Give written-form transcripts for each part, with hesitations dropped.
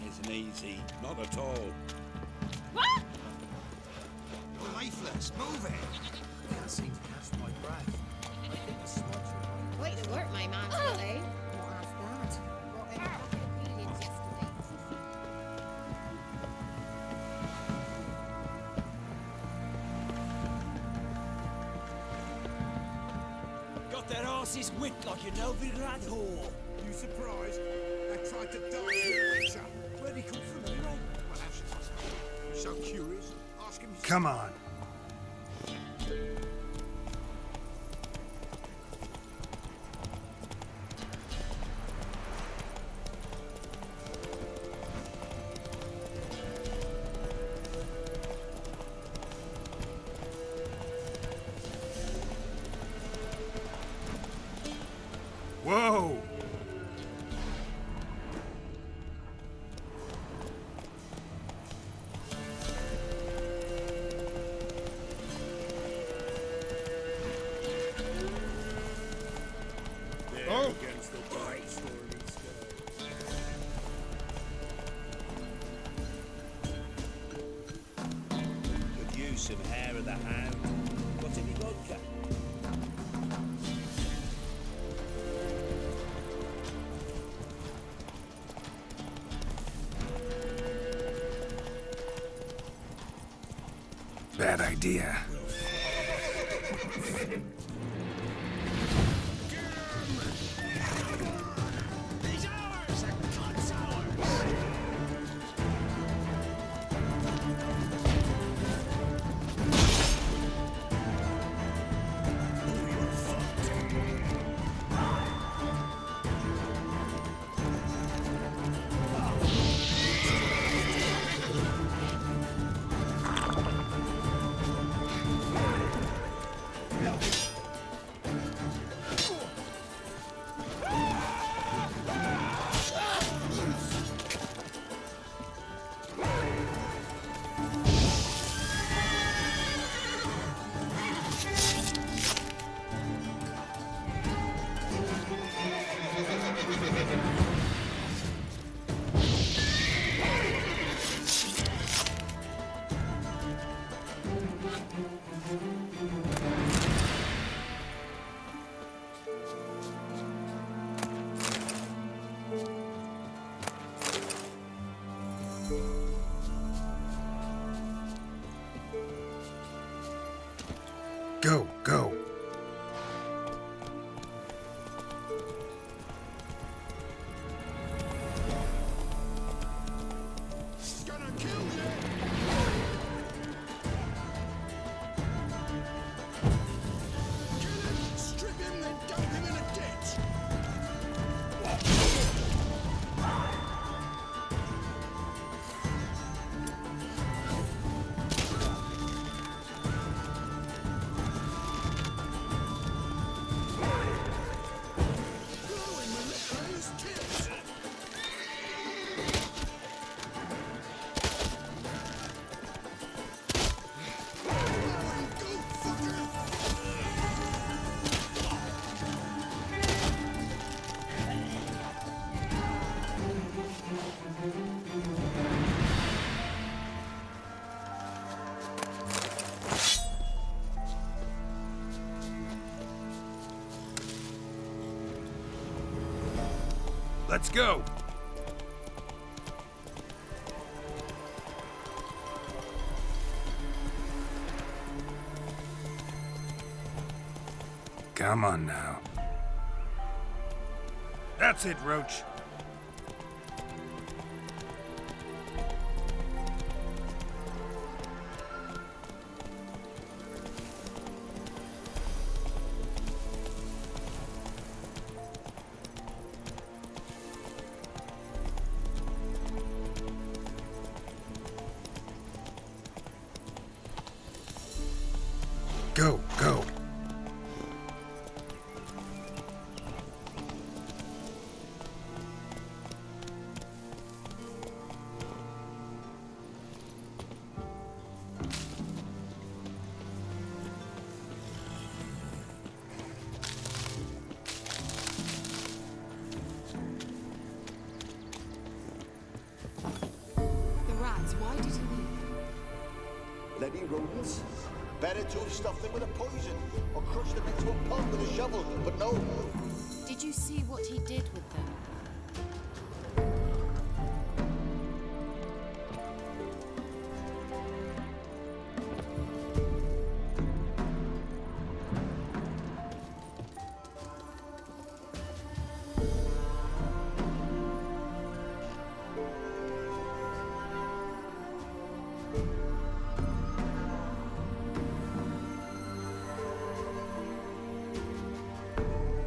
Isn't easy, not at all. What? You're lifeless. Move it. Can't seem to catch my breath. I think the smudge will Way to work, my man, Billy. What is that? Brought in a bucket of peelings yesterday. Got their asses whipped like a Nilfgaardian whore. You surprised? They tried to dance with Witcher. Where'd he come from anyway? Well, that's so curious. Ask him. Come on. Whoa! They're against the dark stories. Good use of hair of the hound. Got any vodka? Bad idea. He's ours! That cunt's ours! Oh, you're fucked. Go, go. Gonna kill you! Kill him, strip him, then dump him in a ditch! Blowing the liquor in his tits! Blowing goat fucker! Let's go. Come on now. That's it, Roach. Go, go. Better to have stuffed them with a poison, or crushed them into a pond with a shovel, but no. Did you see what he did with them?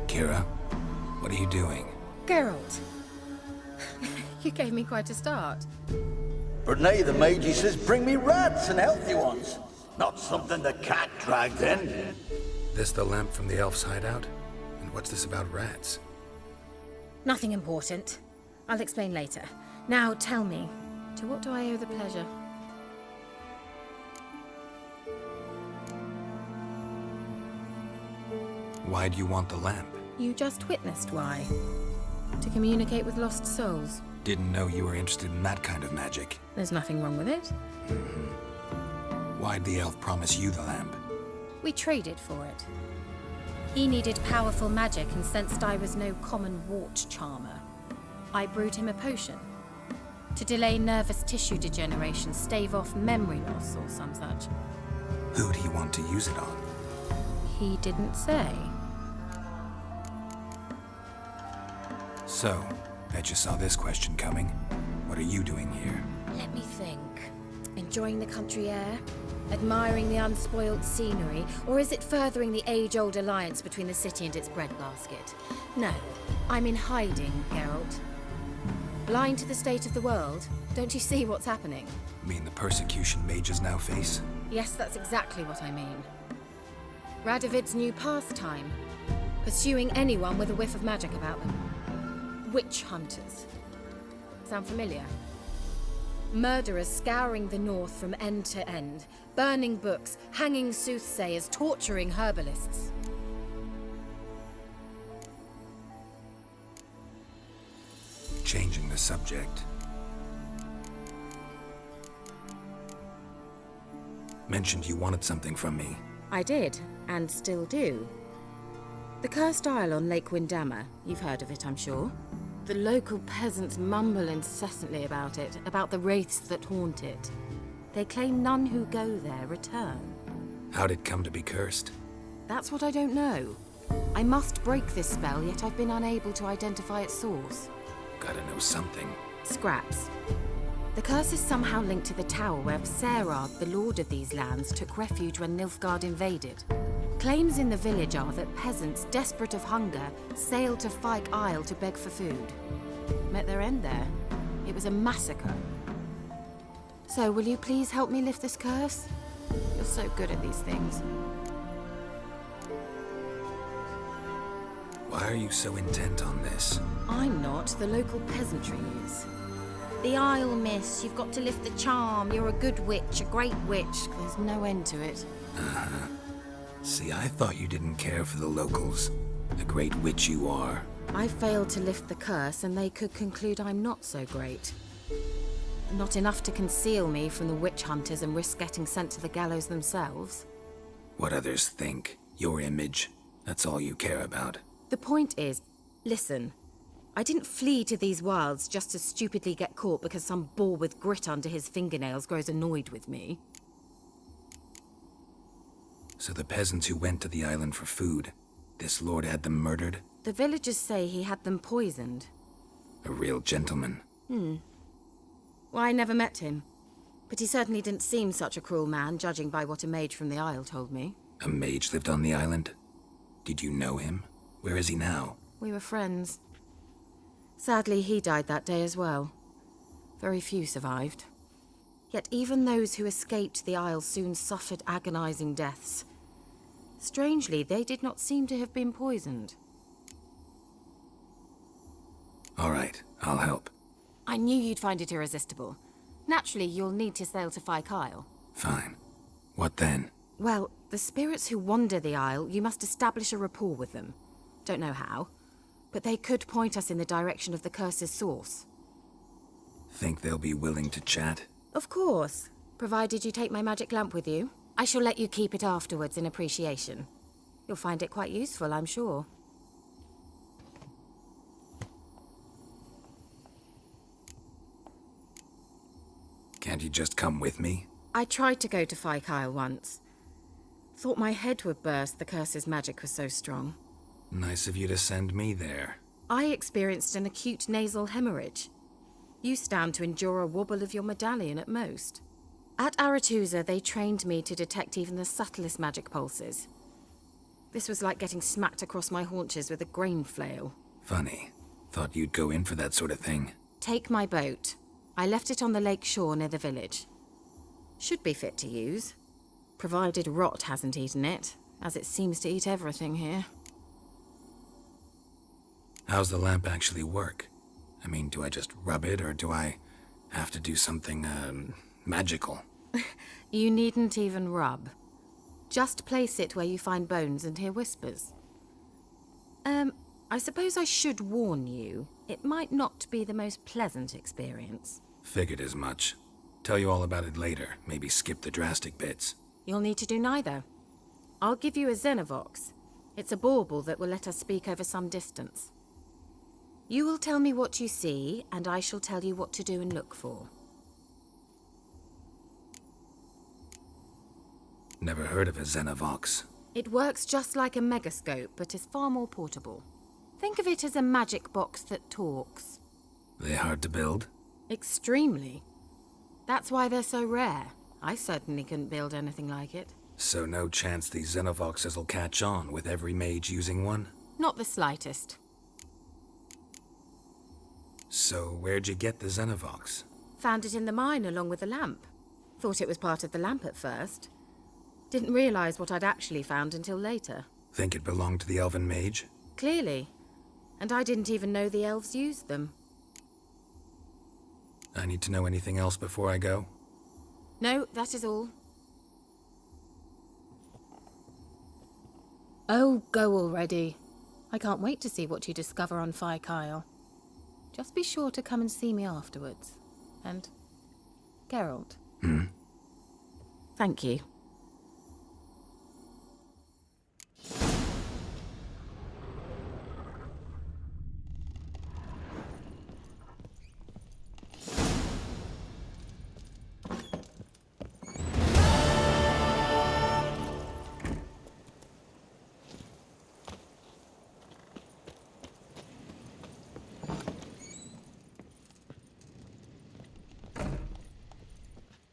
Kira, what are you doing? Geralt. You gave me quite a start. But nay, the mage, he says, bring me rats and healthy ones. Not something the cat dragged in. This the lamp from the elf's hideout? And what's this about rats? Nothing important. I'll explain later. Now tell me, to what do I owe the pleasure? Why do you want the lamp? You just witnessed why. To communicate with lost souls. Didn't know you were interested in that kind of magic. There's nothing wrong with it. Why'd the elf promise you the lamp? We traded for it. He needed powerful magic and sensed I was no common wart charmer. I brewed him a potion. To delay nervous tissue degeneration, stave off memory loss or some such. Who'd he want to use it on? He didn't say. So, bet you saw this question coming. What are you doing here? Let me think. Enjoying the country air? Admiring the unspoiled scenery? Or is it furthering the age-old alliance between the city and its breadbasket? No, I'm in hiding, Geralt. Blind to the state of the world? Don't you see what's happening? Mean the persecution mages now face? Yes, that's exactly what I mean. Radovid's new pastime. Pursuing anyone with a whiff of magic about them. Witch hunters. Sound familiar? Murderers scouring the north from end to end, burning books, hanging soothsayers, torturing herbalists. Changing the subject. Mentioned you wanted something from me. I did, and still do. The cursed isle on Lake Windammer, you've heard of it, I'm sure. The local peasants mumble incessantly about it, about the wraiths that haunt it. They claim none who go there return. How'd it come to be cursed? That's what I don't know. I must break this spell, yet I've been unable to identify its source. Gotta know something. Scraps. The curse is somehow linked to the tower where Serad, the lord of these lands, took refuge when Nilfgaard invaded. Claims in the village are that peasants, desperate of hunger, sailed to Fyke Isle to beg for food. Met their end there. It was a massacre. So, will you please help me lift this curse? You're so good at these things. Why are you so intent on this? I'm not. The local peasantry is. The Isle, miss. You've got to lift the charm. You're a good witch, a great witch. There's no end to it. See, I thought you didn't care for the locals. The great witch you are. I failed to lift the curse, and they could conclude I'm not so great. Not enough to conceal me from the witch hunters and risk getting sent to the gallows themselves. What others think, your image, that's all you care about. The point is, listen, I didn't flee to these wilds just to stupidly get caught because some boar with grit under his fingernails grows annoyed with me. So the peasants who went to the island for food, this lord had them murdered? The villagers say he had them poisoned. A real gentleman. Well, I never met him. But he certainly didn't seem such a cruel man, judging by what a mage from the Isle told me. A mage lived on the island? Did you know him? Where is he now? We were friends. Sadly, he died that day as well. Very few survived. Yet even those who escaped the Isle soon suffered agonizing deaths. Strangely, they did not seem to have been poisoned. All right, I'll help. I knew you'd find it irresistible. Naturally, you'll need to sail to Fyke Isle. Fine. What then? Well, the spirits who wander the Isle, you must establish a rapport with them. Don't know how, but they could point us in the direction of the curse's source. Think they'll be willing to chat? Of course, provided you take my magic lamp with you. I shall let you keep it afterwards in appreciation. You'll find it quite useful, I'm sure. Can't you just come with me? I tried to go to Fikyle once. Thought my head would burst, the curse's magic was so strong. Nice of you to send me there. I experienced an acute nasal hemorrhage. You stand to endure a wobble of your medallion at most. At Aretusa, they trained me to detect even the subtlest magic pulses. This was like getting smacked across my haunches with a grain flail. Funny. Thought you'd go in for that sort of thing. Take my boat. I left it on the lake shore near the village. Should be fit to use. Provided rot hasn't eaten it, as it seems to eat everything here. How's the lamp actually work? I mean, do I just rub it, or do I have to do something, magical? You needn't even rub. Just place it where you find bones and hear whispers. I suppose I should warn you, it might not be the most pleasant experience. Figured as much. Tell you all about it later, maybe skip the drastic bits. You'll need to do neither. I'll give you a Xenovox. It's a bauble that will let us speak over some distance. You will tell me what you see, and I shall tell you what to do and look for. Never heard of a Xenovox. It works just like a megascope, but is far more portable. Think of it as a magic box that talks. They hard to build? Extremely. That's why they're so rare. I certainly couldn't build anything like it. So no chance these Xenovoxes will catch on with every mage using one? Not the slightest. So where'd you get the Xenovox? Found it in the mine along with the lamp. Thought it was part of the lamp at first. Didn't realize what I'd actually found until later. Think it belonged to the elven mage? Clearly. And I didn't even know the elves used them. I need to know anything else before I go? No, that is all. Oh, go already. I can't wait to see what you discover on Fikyle. Just be sure to come and see me afterwards. And Geralt. Thank you.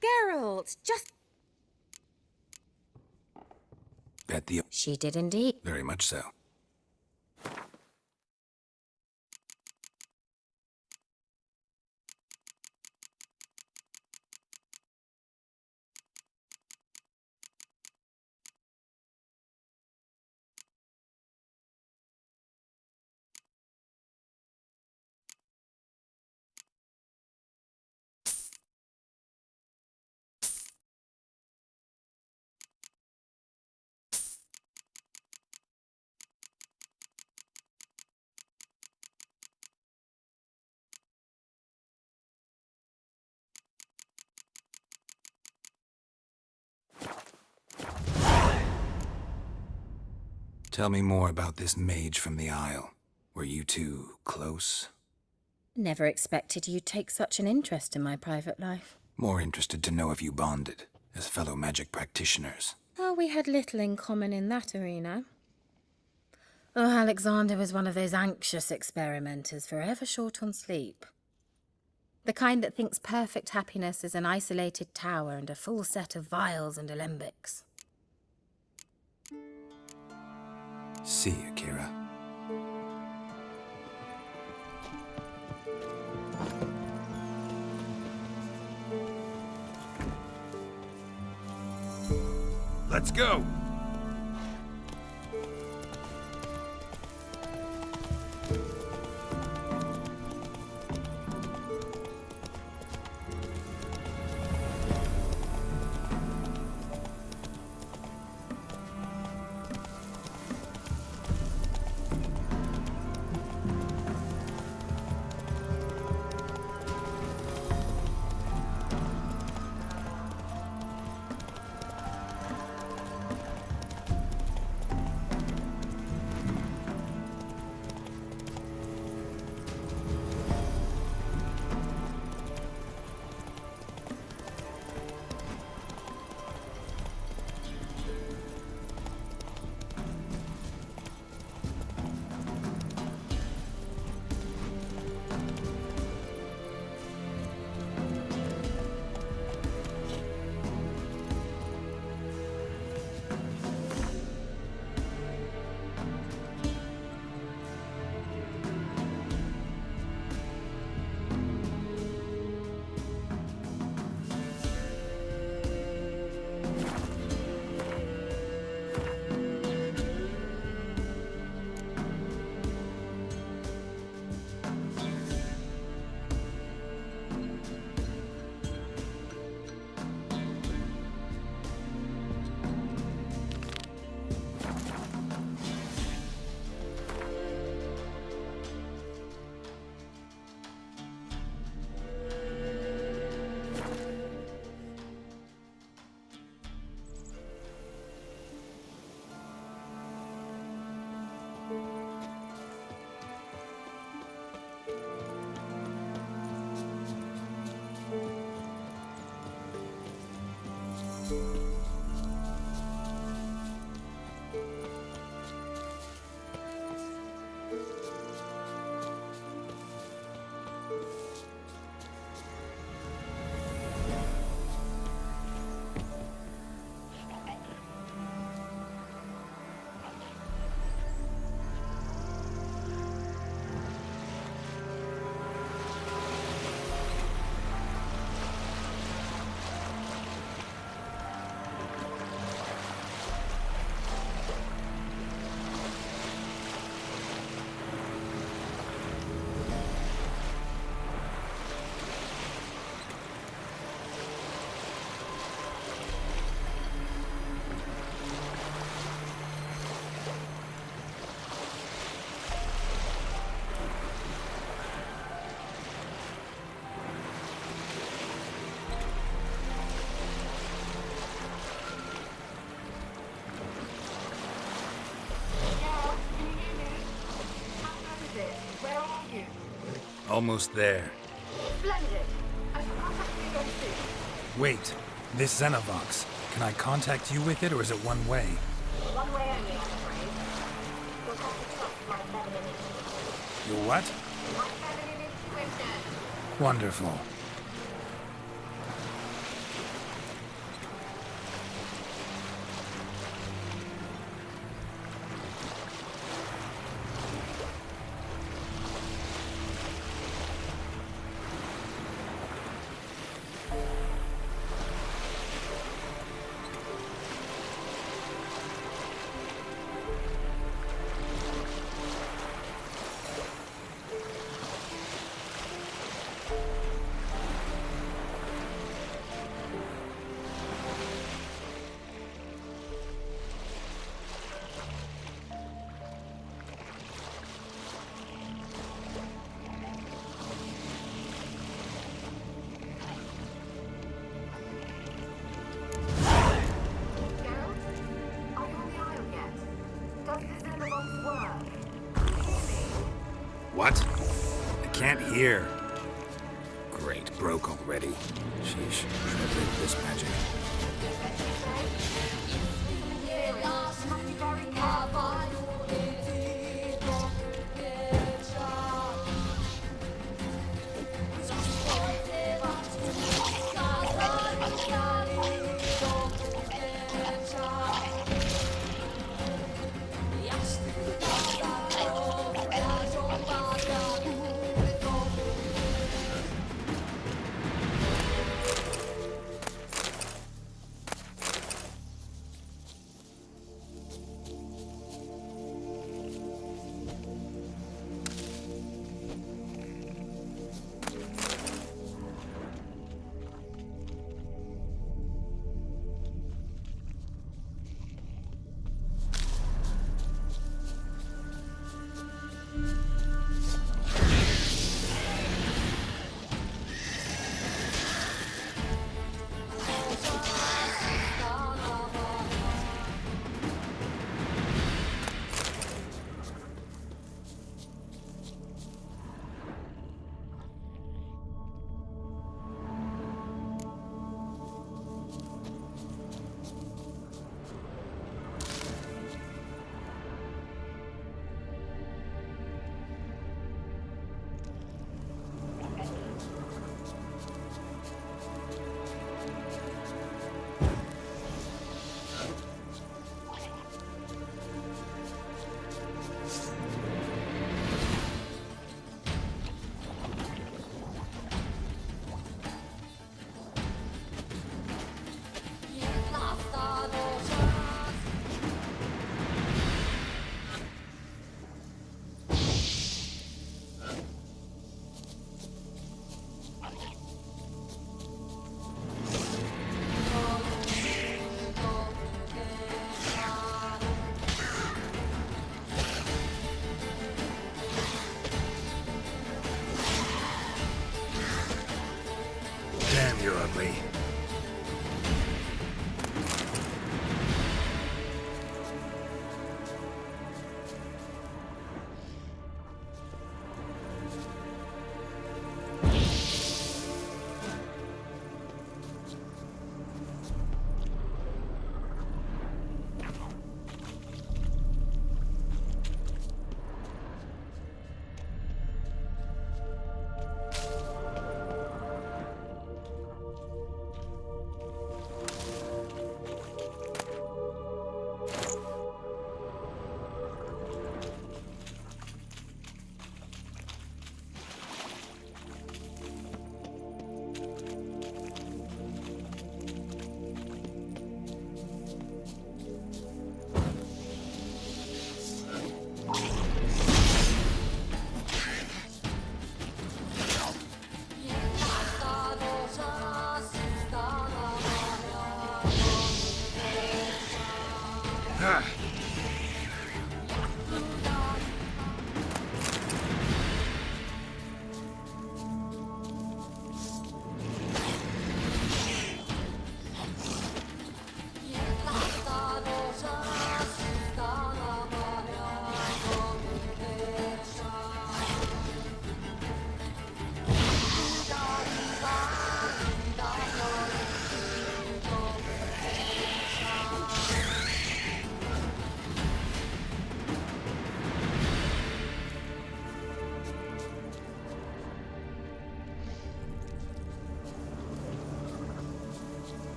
Geralt, just... Bet the... She did indeed. Very much so. Tell me more about this mage from the Isle. Were you two close? Never expected you'd take such an interest in my private life. More interested to know if you bonded, as fellow magic practitioners. Oh, we had little in common in that arena. Oh, Alexander was one of those anxious experimenters, forever short on sleep. The kind that thinks perfect happiness is an isolated tower and a full set of vials and alembics. See you, Kira. Let's go! Almost there. Splendid. I shall contact you again soon. Wait, this Xenovox. Can I contact you with it, or is it one way? One way only, I'm afraid. You'll have to trust my feminine intuition. Your what? My feminine intuition. Wonderful. What? I can't hear. Great, broke already. Sheesh, should have played this magic. Damn, you're ugly.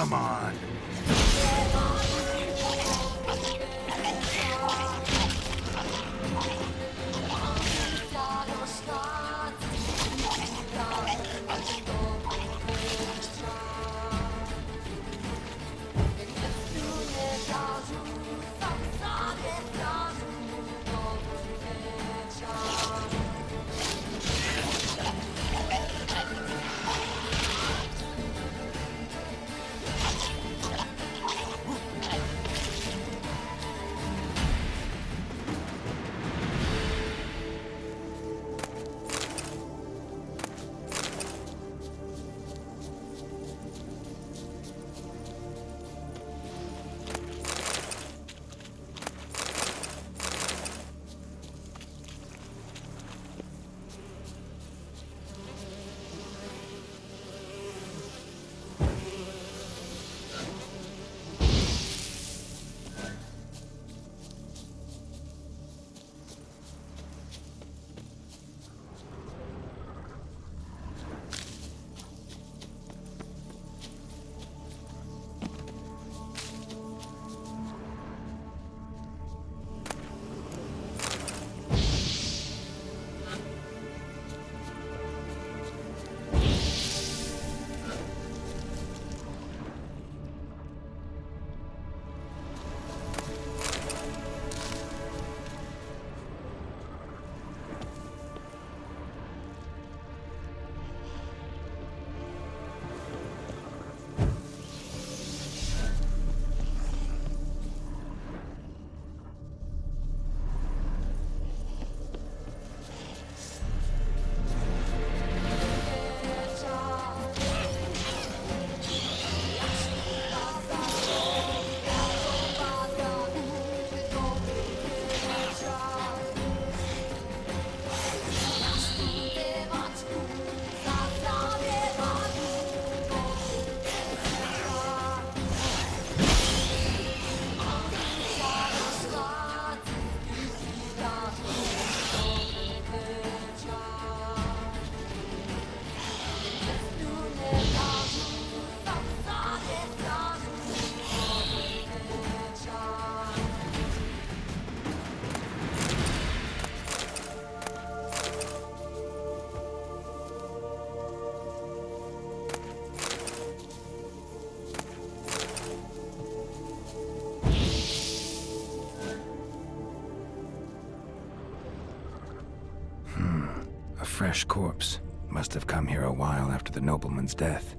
Come on. A fresh corpse. Must have come here a while after the nobleman's death.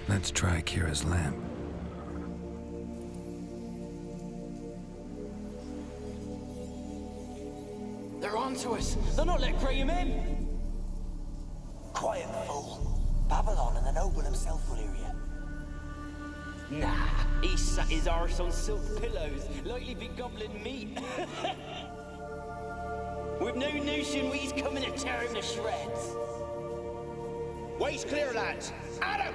Let's try Kira's lamp. They're on to us. They'll not let Graham in. Quiet, fool. Babylon and the noble himself will hear you. Nah, he sat his arse on silk pillows, likely be gobbling meat. With no notion we's coming to tear him to shreds. Way's clear, lads. Adam!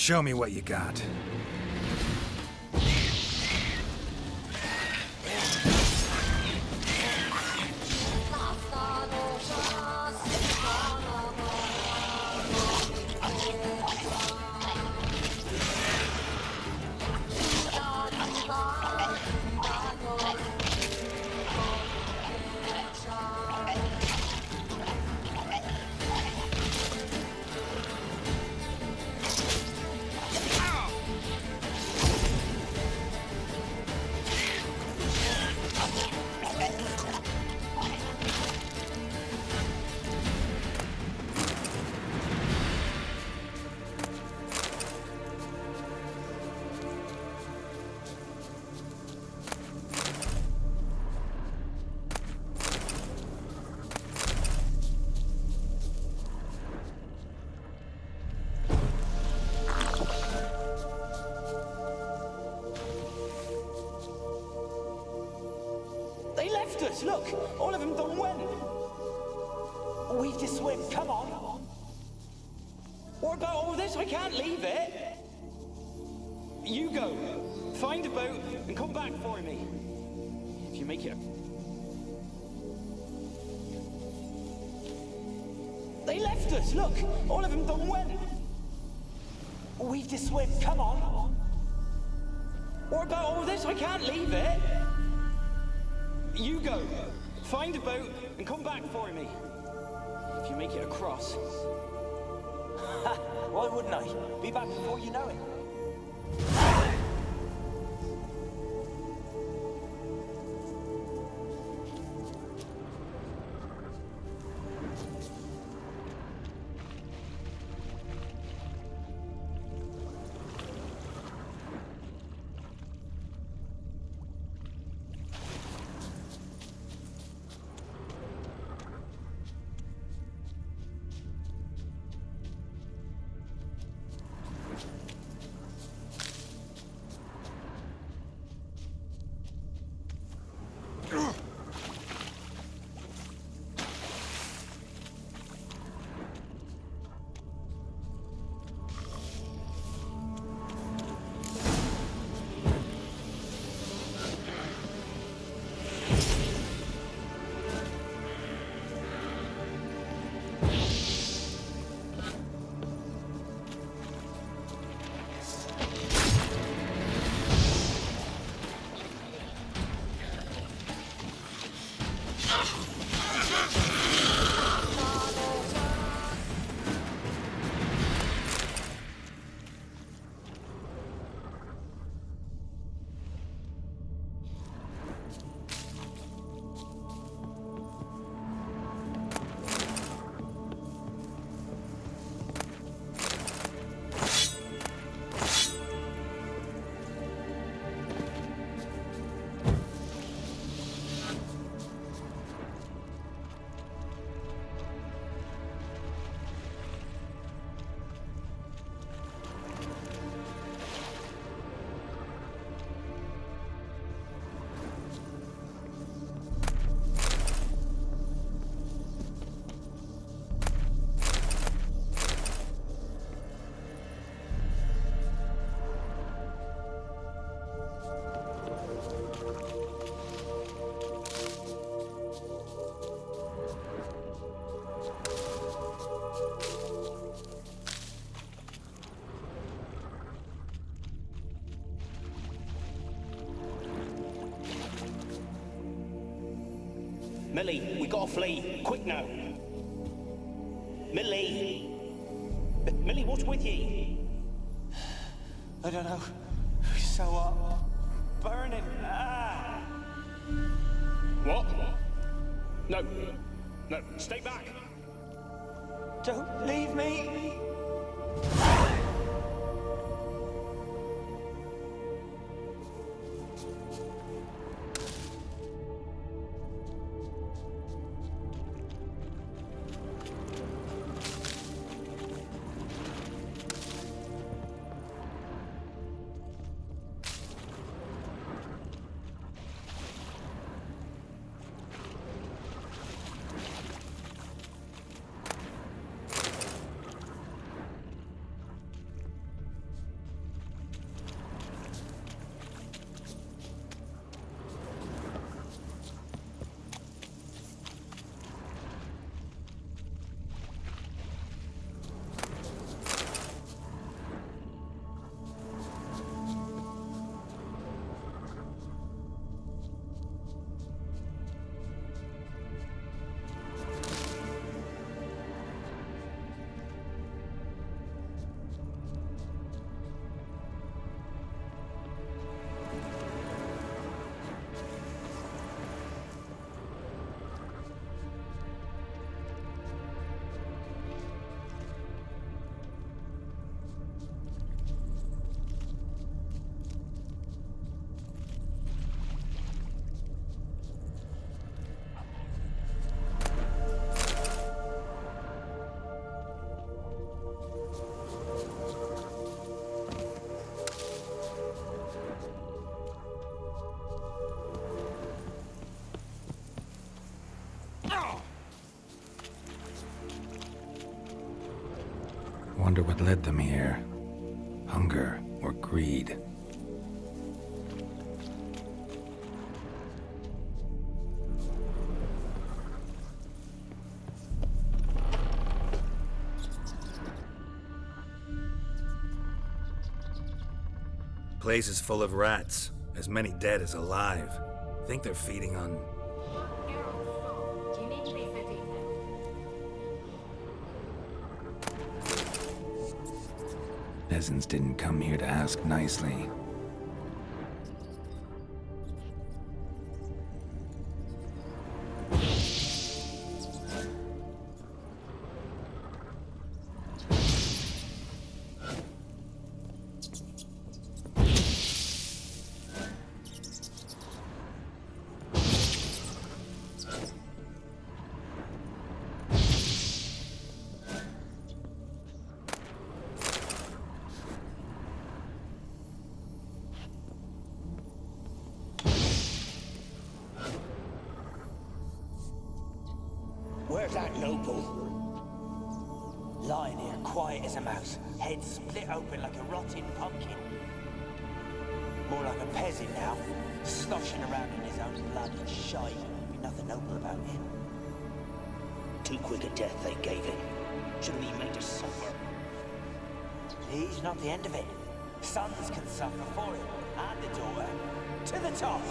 Show me what you got. They left us, look! All of them done went! We've to swim, come on! What about all this? I can't leave it! You go, find a boat and come back for me. If you make it... They left us, look! All of them done went! We've to swim, come on! What about all this? I can't leave it! You go, find a boat and come back for me. If you make it across. Why wouldn't I? Be back before you know it. Millie, we gotta flee. Quick now. Millie! Millie, what's with you? I don't know. So hot. Burning. Ah! What? No. No, stay back. Don't leave me. Wonder what led them here. Hunger or greed? Place is full of rats. As many dead as alive. Think they're feeding on... Geralt, stop. You need to be so detailed. Peasants didn't come here to ask nicely. Where's that noble? Lying here, quiet as a mouse, head split open like a rotting pumpkin. More like a peasant now, sloshing around in his own blood and shite. Be nothing noble about him. Too quick a death they gave him. Should have been made to suffer. He's not the end of it. Sons can suffer for him, and the daughter. To the top!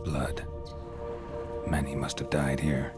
Blood. Many must have died here.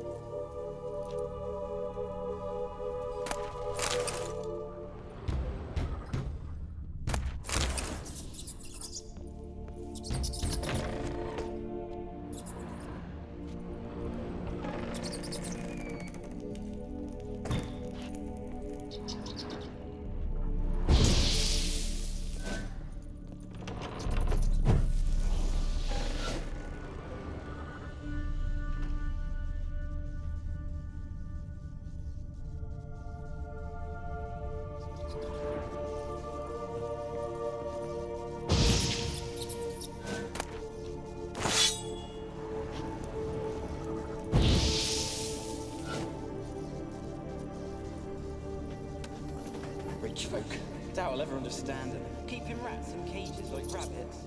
Rich folk. Doubt I'll ever understand them. Keeping rats in cages like rabbits.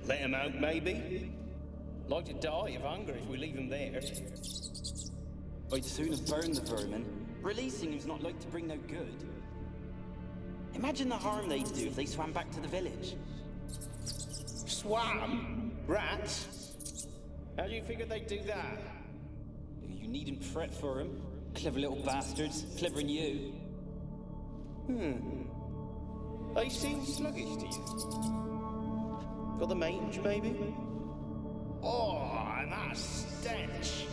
Let him out, maybe? Like to die of hunger if we leave him there. I'd sooner burn the vermin. Releasing him's not like to bring no good. Imagine the harm they'd do if they swam back to the village. Swam? Rats? How do you figure they'd do that? You needn't fret for him. Clever little bastards. Clever than you. They seem sluggish to you. Got the mange, maybe? Oh, and that stench!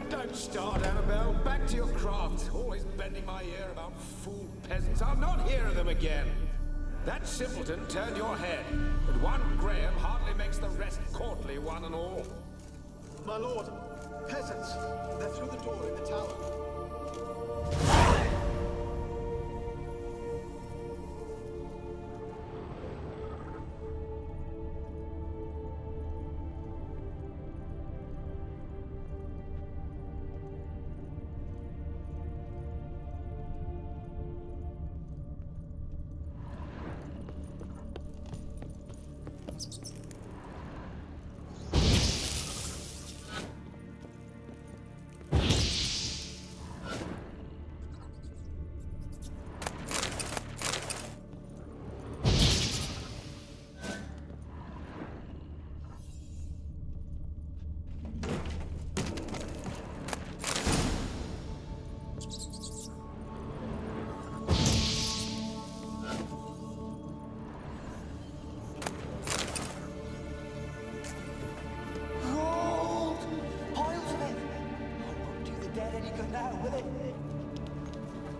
Don't start, Annabelle. Back to your craft. Always bending my ear about fool peasants. I'll not hear of them again. That simpleton turned your head, but one Graham hardly makes the rest courtly, one and all. My lord, peasants. They're through the door in the tower.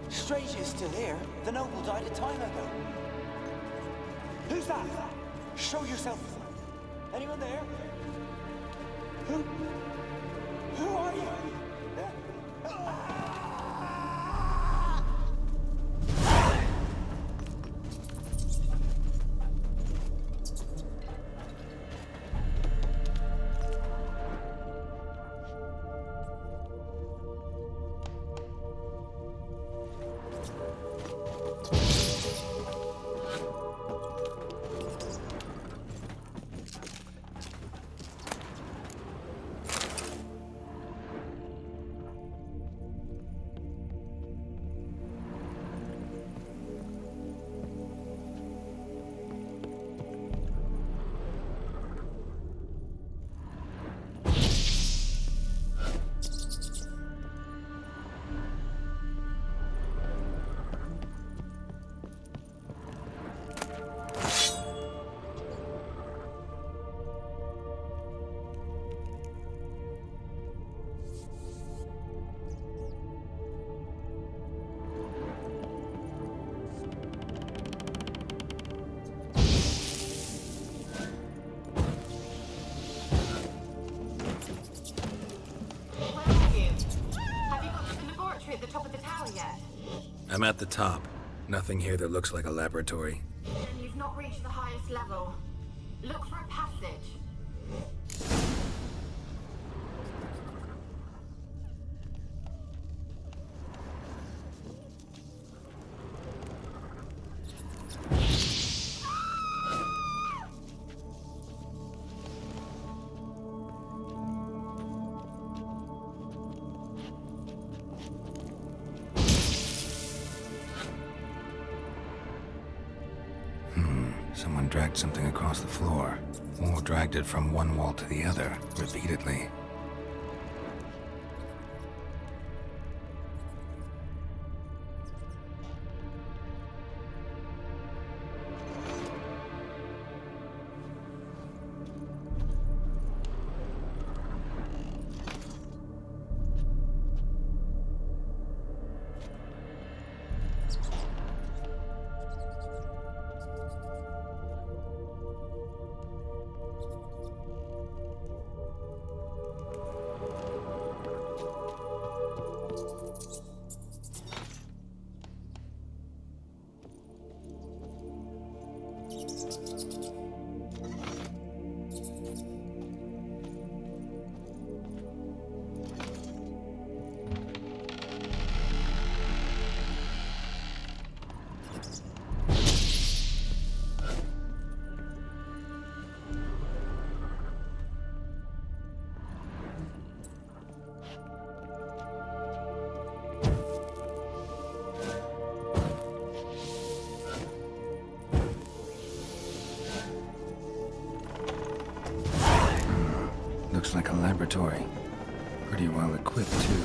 Strange you're still here. The noble died a time ago. Who's that? Show yourself. Anyone there? Who are you? I'm at the top. Nothing here that looks like a laboratory. Then you've not reached the highest level. Look for a passage. Someone dragged something across the floor, or dragged it from one wall to the other, repeatedly. Looks like a laboratory. Pretty well equipped, too.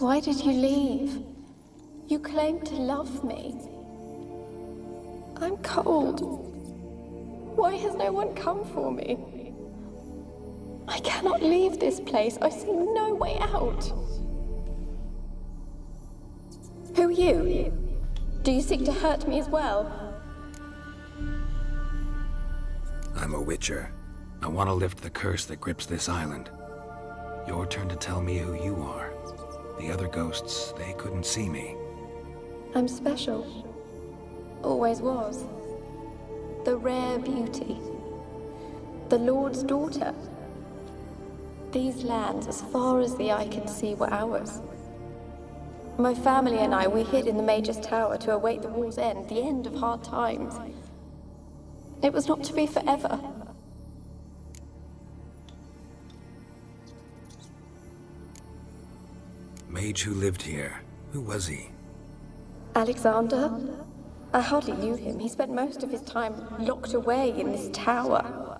Why did you leave? You claimed to love me. I'm cold. Why has no one come for me? I cannot leave this place. I see no way out. Who are you? Do you seek to hurt me as well? I'm a witcher. I want to lift the curse that grips this island. Your turn to tell me who you are. The other ghosts, they couldn't see me. I'm special. Always was. The rare beauty. The Lord's daughter. These lands, as far as the eye can see, were ours. My family and I, we hid in the Mage's Tower to await the war's end, the end of hard times. It was not to be forever. Mage who lived here. Who was he? Alexander? I hardly knew him. He spent most of his time locked away in this tower.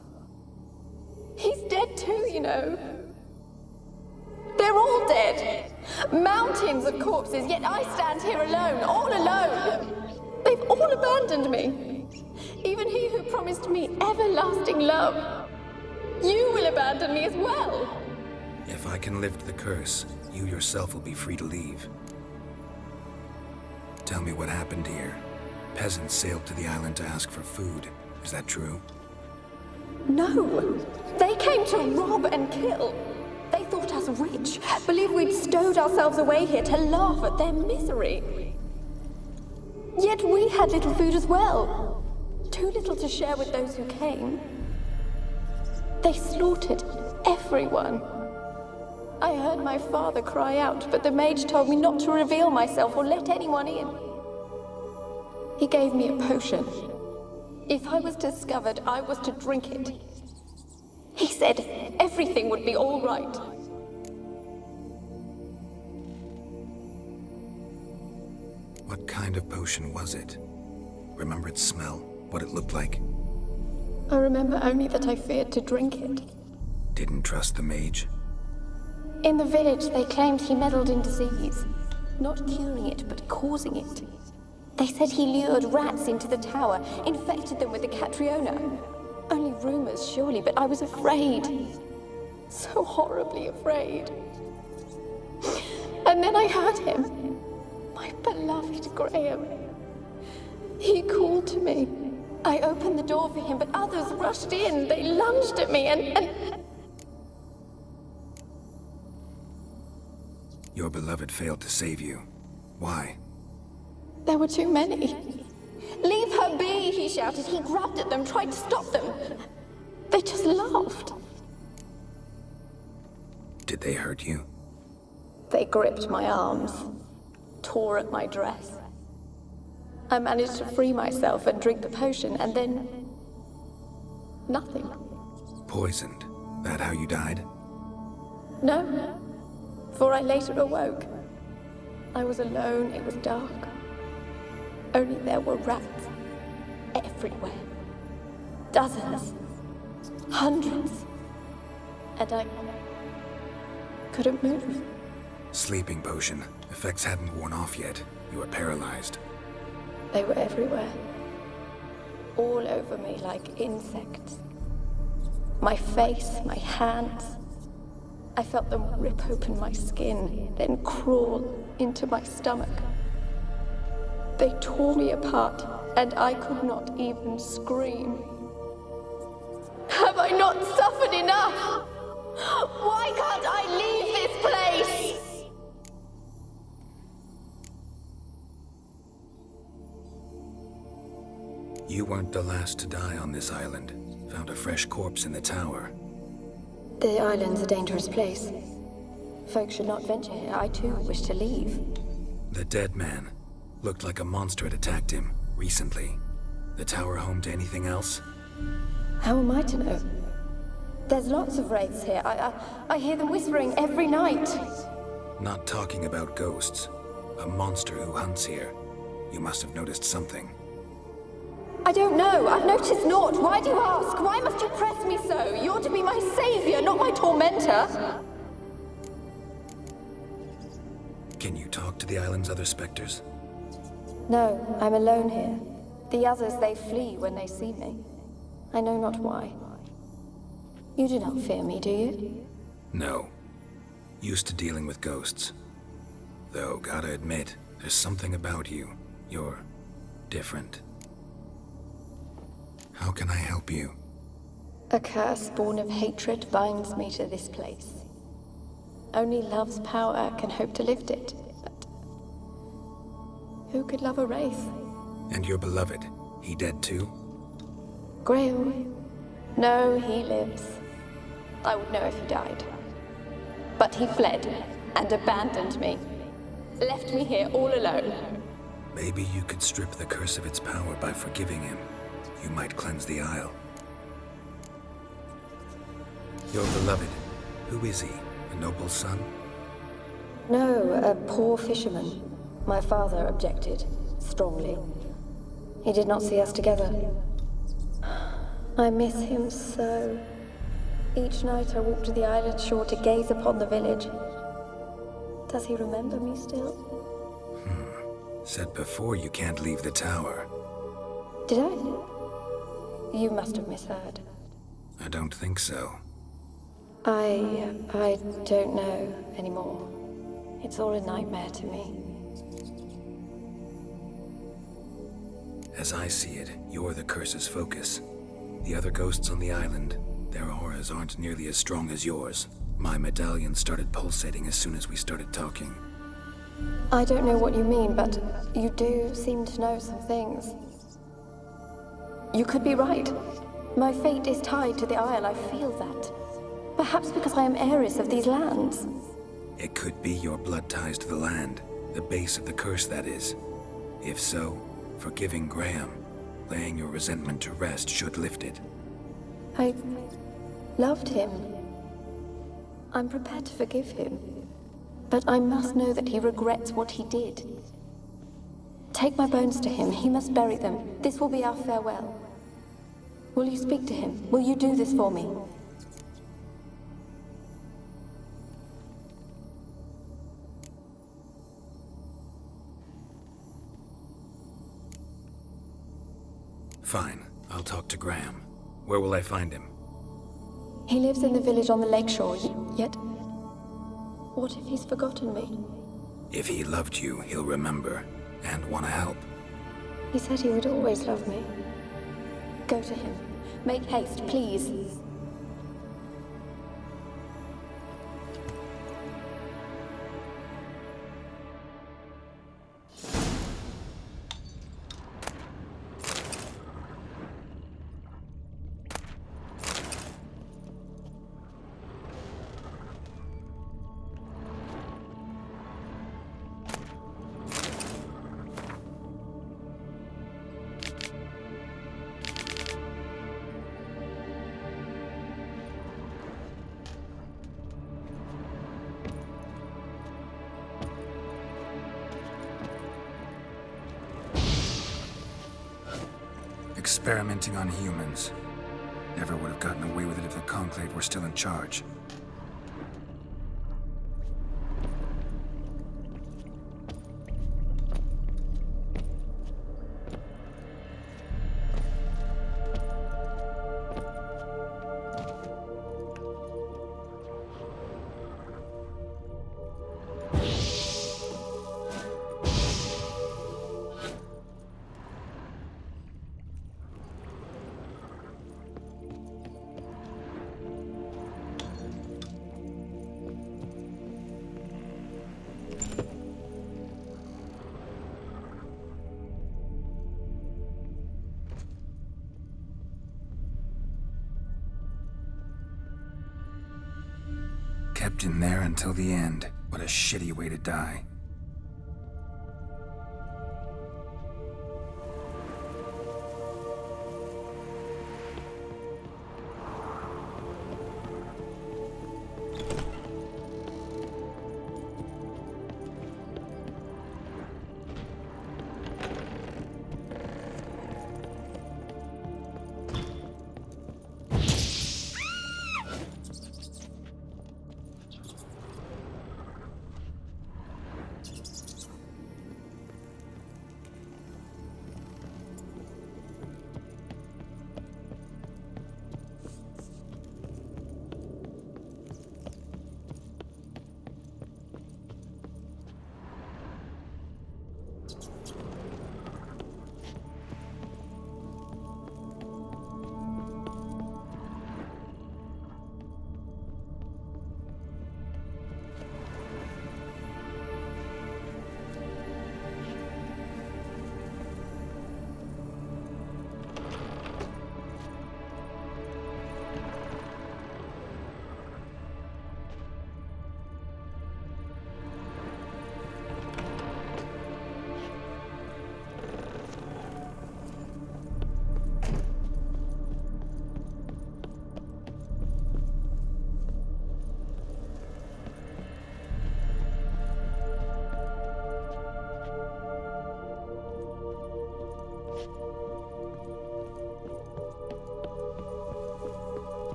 He's dead too, you know. They're all dead. Mountains of corpses, yet I stand here alone, all alone. They've all abandoned me. Even he who promised me everlasting love. You will abandon me as well. If I can lift the curse, you yourself will be free to leave. Tell me what happened here. Peasants sailed to the island to ask for food. Is that true? No. They came to rob and kill. They thought us rich, believed we'd stowed ourselves away here to laugh at their misery. Yet we had little food as well. Too little to share with those who came. They slaughtered everyone. I heard my father cry out, but the mage told me not to reveal myself or let anyone in. He gave me a potion. If I was discovered, I was to drink it. He said everything would be all right. What kind of potion was it? Remember its smell? What it looked like? I remember only that I feared to drink it. Didn't trust the mage? In the village, they claimed he meddled in disease. Not curing it, but causing it. They said he lured rats into the tower, infected them with the Catriona. Only rumors, surely, but I was afraid. So horribly afraid. And then I heard him. My beloved Graham. He called to me. I opened the door for him, but others rushed in. They lunged at me and... Your beloved failed to save you. Why? There were too many. Leave her be, he shouted. He grabbed at them, tried to stop them. They just laughed. Did they hurt you? They gripped my arms, tore at my dress. I managed to free myself and drink the potion, and then... nothing. Poisoned? That how you died? No, for I later awoke. I was alone, it was dark. Only there were rats everywhere. Dozens. Hundreds. And I couldn't move. Sleeping potion. Effects hadn't worn off yet. You were paralyzed. They were everywhere. All over me like insects. My face, my hands. I felt them rip open my skin, then crawl into my stomach. They tore me apart, and I could not even scream. Have I not suffered enough? Why can't I leave this place? You weren't the last to die on this island. Found a fresh corpse in the tower. The island's a dangerous place. Folks should not venture here. I too wish to leave. The dead man. Looked like a monster had attacked him, recently. The tower home to anything else? How am I to know? There's lots of wraiths here. I hear them whispering every night. Not talking about ghosts. A monster who hunts here. You must have noticed something. I don't know. I've noticed naught. Why do you ask? Why must you press me so? You're to be my savior, not my tormentor. Can you talk to the island's other specters? No, I'm alone here. The others, they flee when they see me. I know not why. You do not fear me, do you? No. Used to dealing with ghosts. Though, gotta admit, there's something about you. You're different. How can I help you? A curse born of hatred binds me to this place. Only love's power can hope to lift it. But who could love a wraith? And your beloved, he dead too? Grail? No, he lives. I would know if he died. But he fled and abandoned me. Left me here all alone. Maybe you could strip the curse of its power by forgiving him. You might cleanse the Isle. Your beloved, who is he? A noble son? No, a poor fisherman. My father objected, strongly. He did not see us together. I miss him so. Each night I walk to the island shore to gaze upon the village. Does he remember me still? Said before you can't leave the tower. Did I? You must have misheard. I don't think so. I don't know anymore. It's all a nightmare to me. As I see it, you're the curse's focus. The other ghosts on the island, their auras aren't nearly as strong as yours. My medallion started pulsating as soon as we started talking. I don't know what you mean, but you do seem to know some things. You could be right. My fate is tied to the Isle, I feel that. Perhaps because I am heiress of these lands. It could be your blood ties to the land, the base of the curse, that is. If so, forgiving Graham, laying your resentment to rest should lift it. I loved him. I'm prepared to forgive him. But I must know that he regrets what he did. Take my bones to him. He must bury them. This will be our farewell. Will you speak to him? Will you do this for me? Fine. I'll talk to Graham. Where will I find him? He lives in the village on the lakeshore, yet... What if he's forgotten me? If he loved you, he'll remember, and want to help. He said he would always love me. Go to him. Make haste, please. Experimenting on humans. Never would have gotten away with it if the Conclave were still in charge. Kept in there until the end. What a shitty way to die.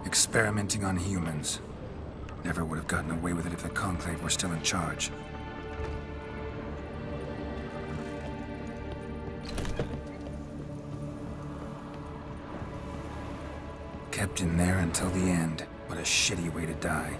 Experimenting on humans. Never would have gotten away with it if the Conclave were still in charge. Kept in there until the end. What a shitty way to die.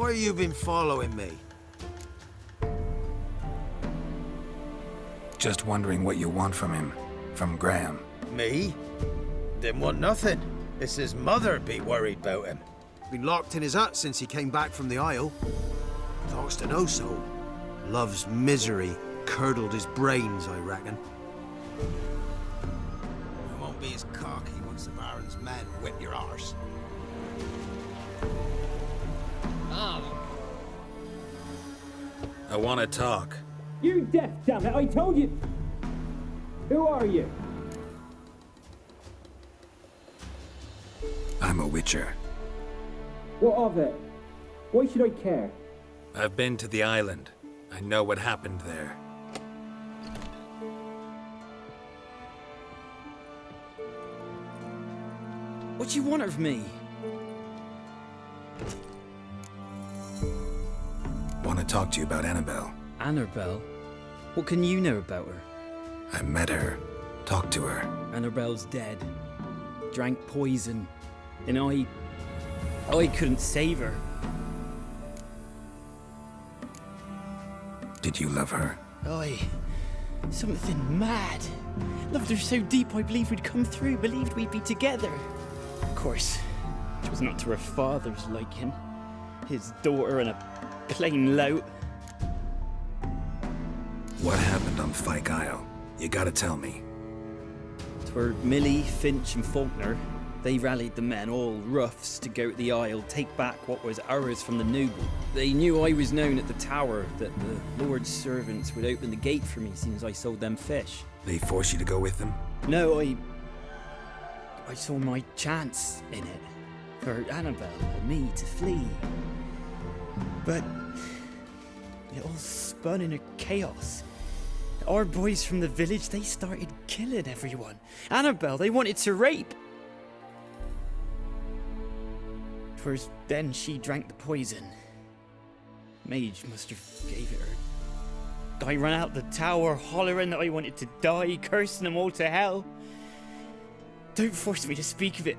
Why you been following me? Just wondering what you want from him. From Graham. Me? Didn't want nothing. It's his mother be worried about him. Been locked in his hut since he came back from the Isle. Talks to no soul. Love's misery curdled his brains, I reckon. You won't be as cocky once the Baron's men whip your arse. I want to talk. You deaf, damn it! I told you. Who are you? I'm a witcher. What of it? Why should I care? I've been to the island. I know what happened there. What do you want of me? Want to talk to you about Annabelle. Annabelle? What can you know about her? I met her. Talked to her. Annabelle's dead. Drank poison. And I I couldn't save her. Did you love her? Something mad. Loved her so deep I believed we'd come through, believed we'd be together. Of course, it was not to her father's liking. His daughter and a plain lout. What happened on Fyke Isle? You gotta tell me. 'Twere Millie, Finch and Faulkner. They rallied the men, all roughs, to go to the Isle, take back what was ours from the noble. They knew I was known at the tower, that the Lord's servants would open the gate for me since I sold them fish. They forced you to go with them? No, I saw my chance in it, for Annabelle and me to flee. But it all spun in a chaos. Our boys from the village, they started killing everyone. Annabelle, they wanted to rape. First, then she drank the poison. Mage must have gave it her. I ran out the tower, hollering that I wanted to die, cursing them all to hell. Don't force me to speak of it.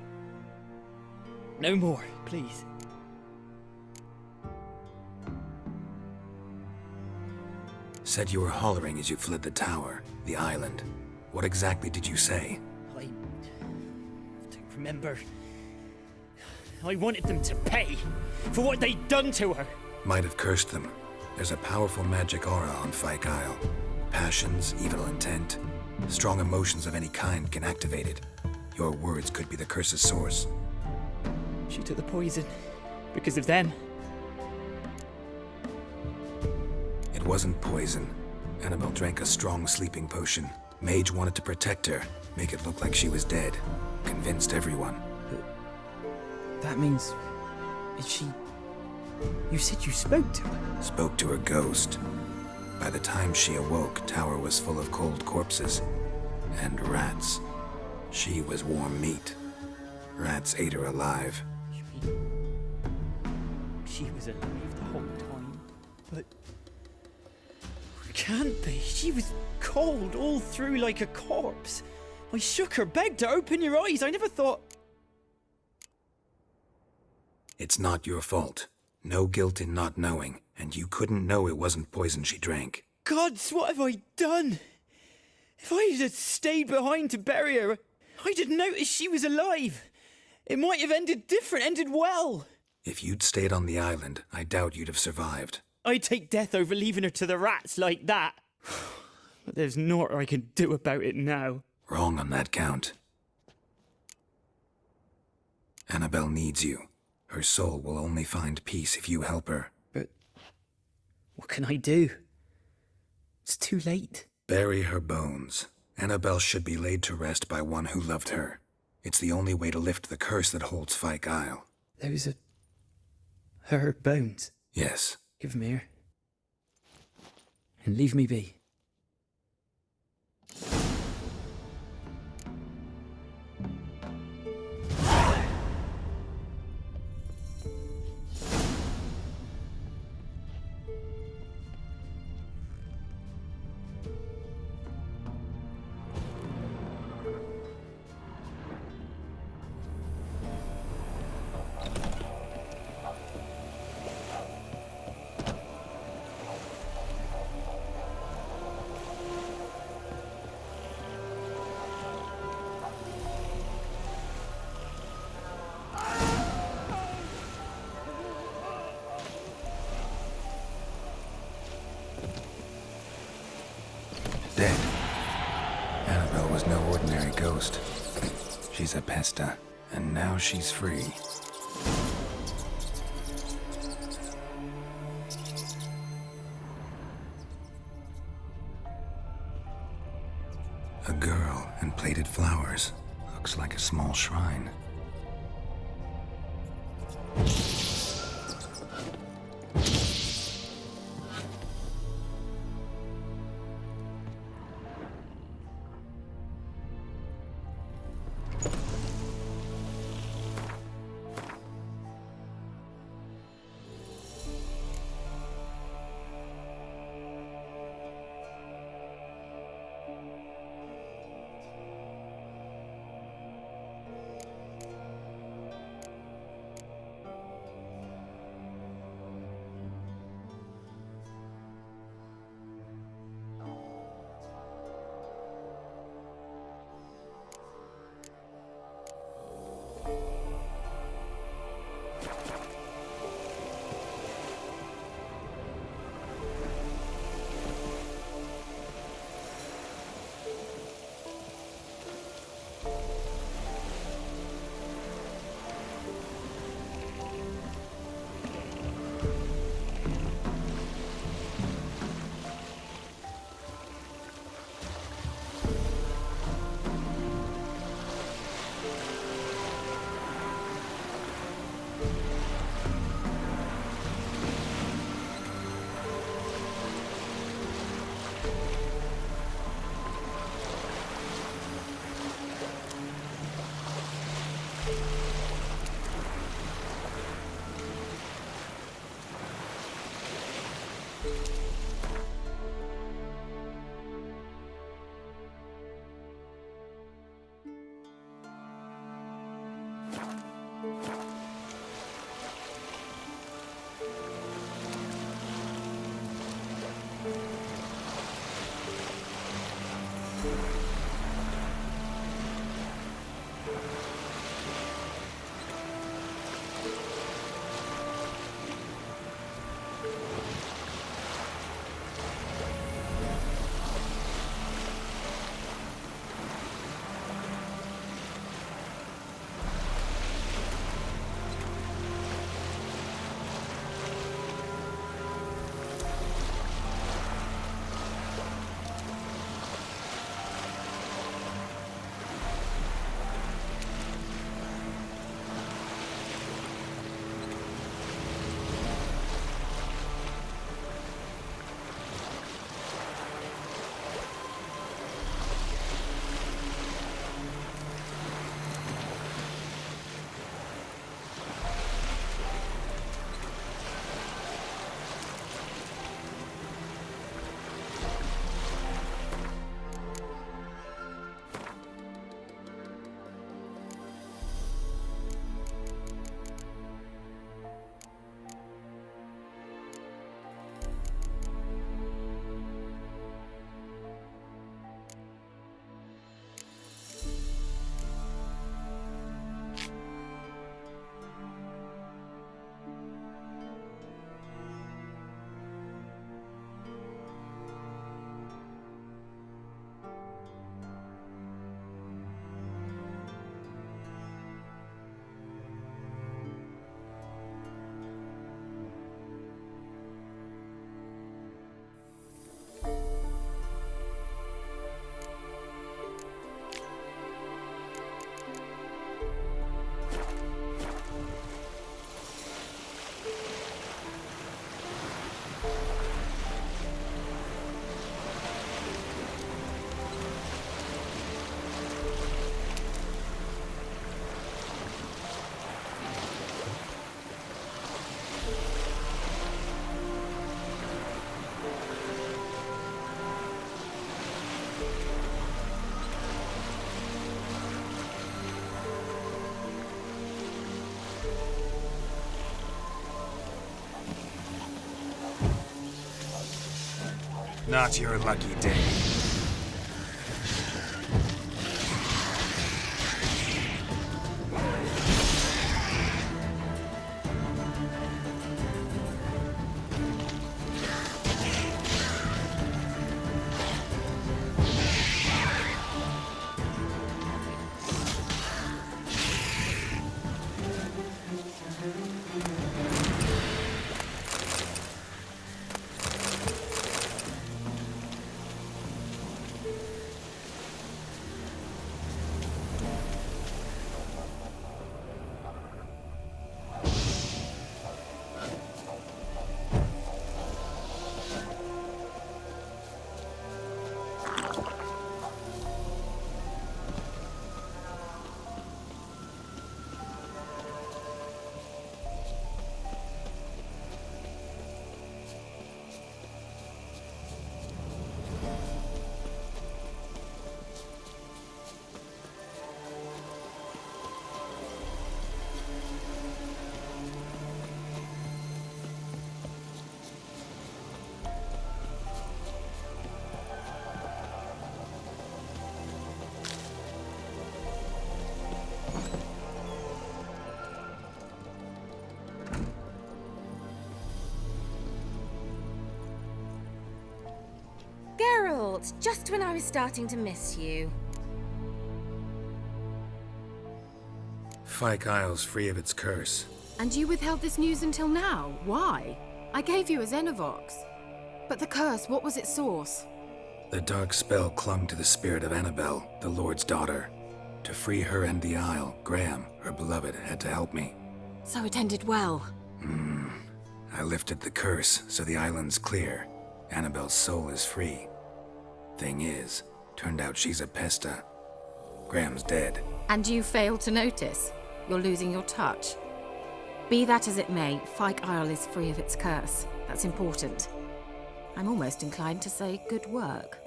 No more, please. Said you were hollering as you fled the tower, the island. What exactly did you say? I don't remember. I wanted them to pay for what they'd done to her. Might have cursed them. There's a powerful magic aura on Fyke Isle. Passions, evil intent, strong emotions of any kind can activate it. Your words could be the curse's source. She took the poison because of them. It wasn't poison. Annabelle drank a strong sleeping potion. Mage wanted to protect her, make it look like she was dead. Convinced everyone. That means... is she... You said you spoke to her? Spoke to her ghost. By the time she awoke, tower was full of cold corpses. And rats. She was warm meat. Rats ate her alive. You mean... she was alive the whole time? But... it can't be. She was cold all through like a corpse. I shook her, begged her, open your eyes. I never thought... It's not your fault. No guilt in not knowing, and you couldn't know it wasn't poison she drank. Gods, what have I done? If I had stayed behind to bury her, I didn't notice she was alive. It might have ended different, ended well. If you'd stayed on the island, I doubt you'd have survived. I'd take death over leaving her to the rats like that. But there's naught I can do about it now. Wrong on that count. Annabelle needs you. Her soul will only find peace if you help her. But what can I do? It's too late. Bury her bones. Annabelle should be laid to rest by one who loved her. It's the only way to lift the curse that holds Fyke Isle. Those are... her bones? Yes. Give them here. And leave me be. Dead. Annabelle was no ordinary ghost. She's a pesta, and now she's free. A girl and plated flowers. Looks like a small shrine. Not your lucky day. Geralt, just when I was starting to miss you. Fyke Isle's free of its curse. And you withheld this news until now? Why? I gave you a Xenovox. But the curse, what was its source? The dark spell clung to the spirit of Annabelle, the Lord's daughter. To free her and the Isle, Graham, her beloved, had to help me. So it ended well. I lifted the curse, so the island's clear. Annabelle's soul is free. Thing is, turned out she's a pesta. Graham's dead. And you failed to notice? You're losing your touch. Be that as it may, Fyke Isle is free of its curse. That's important. I'm almost inclined to say good work.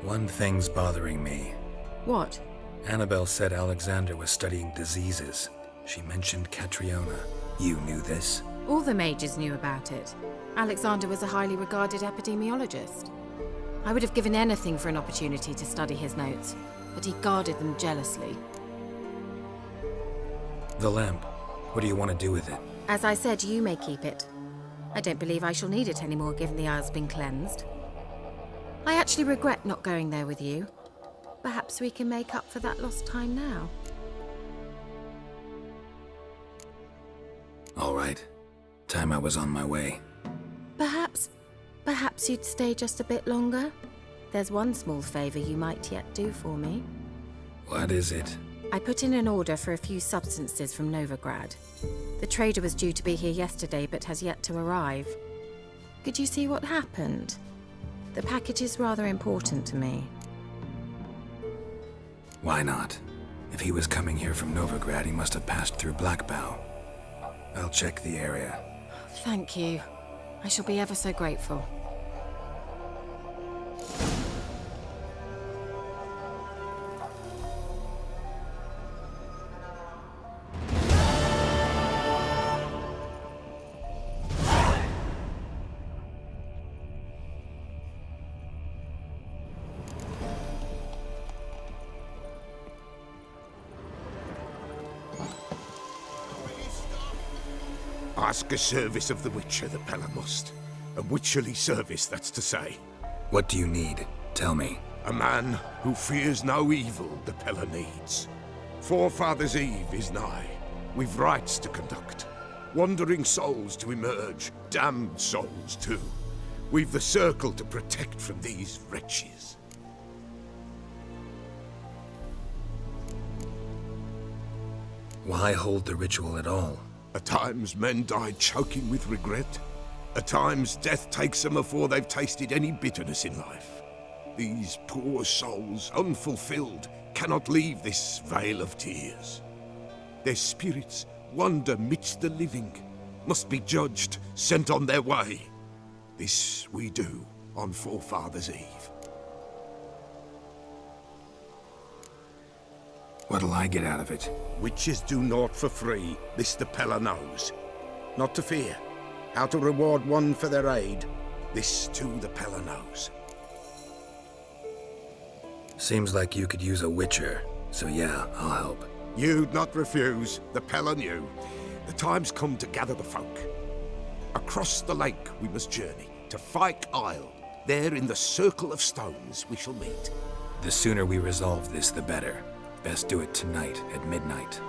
One thing's bothering me. What? Annabelle said Alexander was studying diseases. She mentioned Catriona. You knew this? All the mages knew about it. Alexander was a highly regarded epidemiologist. I would have given anything for an opportunity to study his notes, but he guarded them jealously. The lamp. What do you want to do with it? As I said, you may keep it. I don't believe I shall need it anymore, given the Isle's been cleansed. I actually regret not going there with you. Perhaps we can make up for that lost time now. All right. Time I was on my way. Perhaps you'd stay just a bit longer? There's one small favor you might yet do for me. What is it? I put in an order for a few substances from Novigrad. The trader was due to be here yesterday, but has yet to arrive. Could you see what happened? The package is rather important to me. Why not? If he was coming here from Novigrad, he must have passed through Blackbow. I'll check the area. Thank you. I shall be ever so grateful. Ask a service of the Witcher, the Pella must. A witcherly service, that's to say. What do you need? Tell me. A man who fears no evil the Pella needs. Forefathers' Eve is nigh. We've rites to conduct. Wandering souls to emerge. Damned souls, too. We've the circle to protect from these wretches. Why hold the ritual at all? At times men die choking with regret. At times death takes them before they've tasted any bitterness in life. These poor souls, unfulfilled, cannot leave this vale of tears. Their spirits wander midst the living, must be judged, sent on their way. This we do on Forefathers' Eve. What'll I get out of it? Witches do naught for free, this the Pella knows. Not to fear. How to reward one for their aid, this too the Pella knows. Seems like you could use a witcher, so yeah, I'll help. You'd not refuse, the Pella knew. The time's come to gather the folk. Across the lake we must journey, to Fyke Isle. There in the circle of stones we shall meet. The sooner we resolve this, the better. Best do it tonight at midnight.